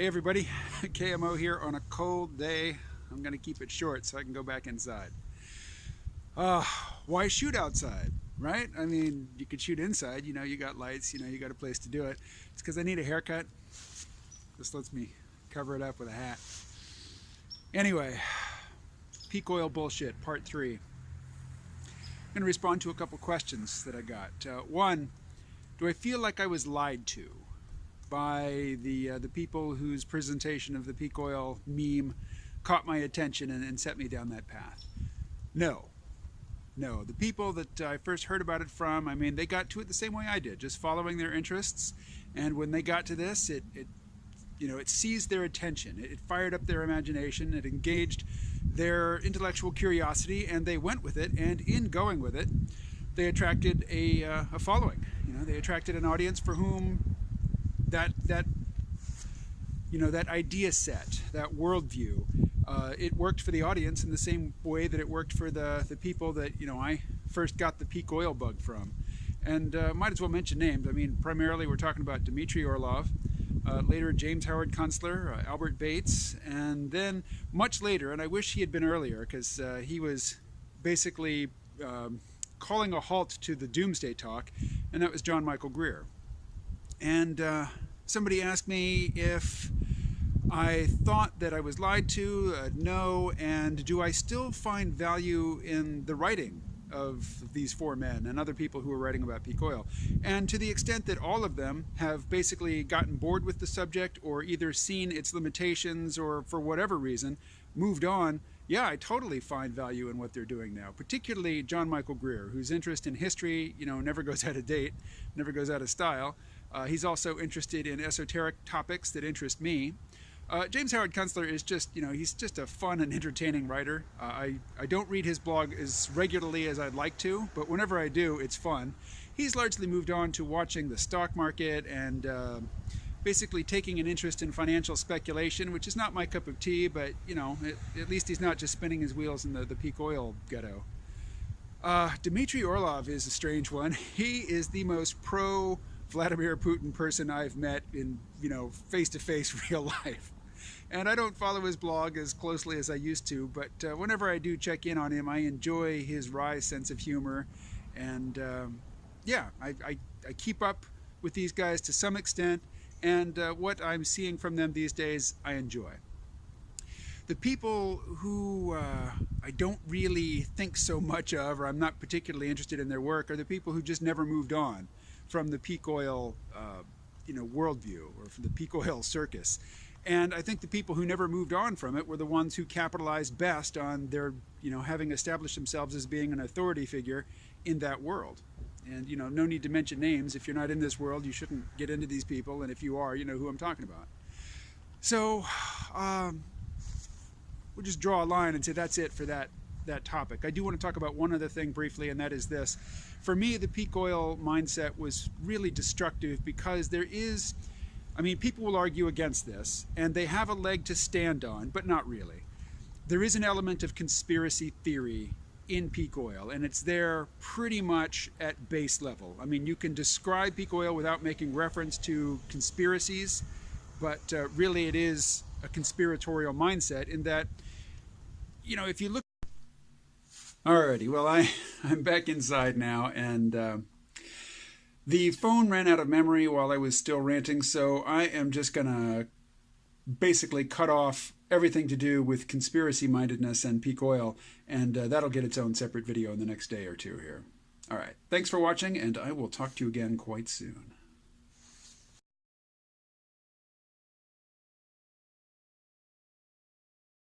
Hey everybody, KMO here on a cold day. I'm going to keep it short so I can go back inside. Uh, why shoot outside, right? I mean, you could shoot inside, you got lights, you got a place to do it. It's because I need a haircut. This lets me cover it up with a hat. Anyway, peak oil bullshit, part 3. I'm going to respond to a couple questions that I got. One, do I feel like I was lied to by the people whose presentation of the peak oil meme caught my attention and set me down that path? No. No. The people that I first heard about it from, I mean, they got to it the same way I did, just following their interests. And when they got to this, it seized their attention. It fired up their imagination. It engaged their intellectual curiosity, and they went with it. And in going with it, they attracted a following. They attracted an audience for whom that idea set, that worldview, it worked for the audience in the same way that it worked for the people that I first got the peak oil bug from. And might as well mention names. I mean, primarily we're talking about Dmitry Orlov, later James Howard Kunstler, Albert Bates, and then much later, and I wish he had been earlier because he was basically calling a halt to the doomsday talk, and that was John Michael Greer. And somebody asked me if I thought that I was lied to. No. And do I still find value in the writing of these four men and other people who are writing about peak oil? And to the extent that all of them have basically gotten bored with the subject or either seen its limitations or for whatever reason moved on, yeah, I totally find value in what they're doing now, particularly John Michael Greer, whose interest in history, never goes out of date, never goes out of style. He's also interested in esoteric topics that interest me. James Howard Kunstler is just, he's just a fun and entertaining writer. I don't read his blog as regularly as I'd like to, but whenever I do, it's fun. He's largely moved on to watching the stock market and basically taking an interest in financial speculation, which is not my cup of tea, but, at least he's not just spinning his wheels in the peak oil ghetto. Dmitry Orlov is a strange one. He is the most pro Vladimir Putin person I've met in, face-to-face real life. And I don't follow his blog as closely as I used to, but whenever I do check in on him, I enjoy his wry sense of humor. And yeah, I keep up with these guys to some extent, and what I'm seeing from them these days, I enjoy. The people who I don't really think so much of, or I'm not particularly interested in their work, are the people who just never moved on from the peak oil worldview or from the peak oil circus. And I think the people who never moved on from it were the ones who capitalized best on their, having established themselves as being an authority figure in that world. And, no need to mention names. If you're not in this world, you shouldn't get into these people. And if you are, you know who I'm talking about. So we'll just draw a line and say that's it for that topic. I do want to talk about one other thing briefly, and that is this. For me, the peak oil mindset was really destructive because there is, people will argue against this, and they have a leg to stand on, but not really. There is an element of conspiracy theory in peak oil, and it's there pretty much at base level. You can describe peak oil without making reference to conspiracies, but really it is a conspiratorial mindset in that, if you look. Alrighty, well, I'm back inside now, and the phone ran out of memory while I was still ranting, so I am just going to basically cut off everything to do with conspiracy mindedness and peak oil, and that'll get its own separate video in the next day or two here. Alright, thanks for watching, and I will talk to you again quite soon.